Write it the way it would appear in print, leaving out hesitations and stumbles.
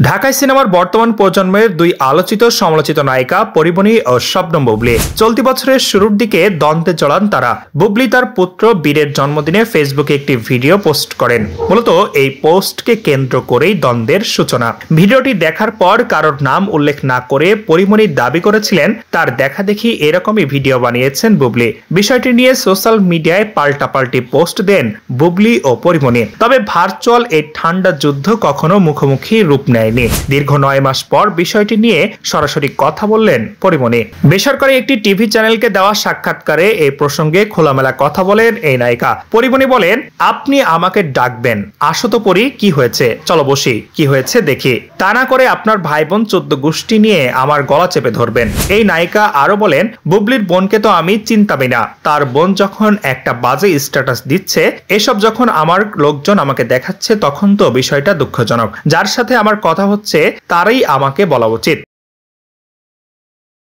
ঢাকাই সিনেমার বর্তমান প্রজন্মের দুই আলোচিত সমালোচিত নায়িকা পরিমণি ও শবনম বুবলি চলতি বছরের শুরুর দিকে দ্বন্দ্বে জড়ান তারা। বুবলি তার পুত্র বীরের জন্মদিনে ফেসবুকে একটি ভিডিও পোস্ট করেন। মূলত এই পোস্টকে কেন্দ্র করেই দ্বন্দ্বের সূচনা। ভিডিওটি দেখার পর কারোর নাম উল্লেখ না করে পরিমণি দাবি করেছিলেন তার দেখাদেখি এরকমই ভিডিও বানিয়েছেন বুবলি। বিষয়টি নিয়ে সোশ্যাল মিডিয়ায় পাল্টাপাল্টি পোস্ট দেন বুবলি ও পরিমণি। তবে ভার্চুয়াল এই ঠান্ডা যুদ্ধ কখনো মুখোমুখি রূপ নেয়। দীর্ঘ 9 মাস পর বিষয়টি নিয়ে সরাসরি কথা বললেন পরিমণি। বেসরকারি একটি টিভি চ্যানেলকে দেওয়া সাক্ষাৎকারে এই প্রসঙ্গে খোলামেলা কথা বলেন এই নায়িকা। পরিমণি বলেন, আপনি আমাকে ডাকবেন, আসো তো পরি, কি হয়েছে, চলো বসি, কি হয়েছে দেখি, তা না করে আপনার ভাই বোন 14 গোষ্ঠী নিয়ে আমার গলা চেপে ধরবেন। এই নায়িকা আরো বলেন, বুবলির বোনকে তো আমি চিন্তামি না, তার বোন যখন একটা বাজে স্ট্যাটাস দিচ্ছে, এসব যখন আমার লোকজন আমাকে দেখাচ্ছে তখন তো বিষয়টা দুঃখজনক। যার সাথে আমার কথা হচ্ছে তারই আমাকে বলা উচিত।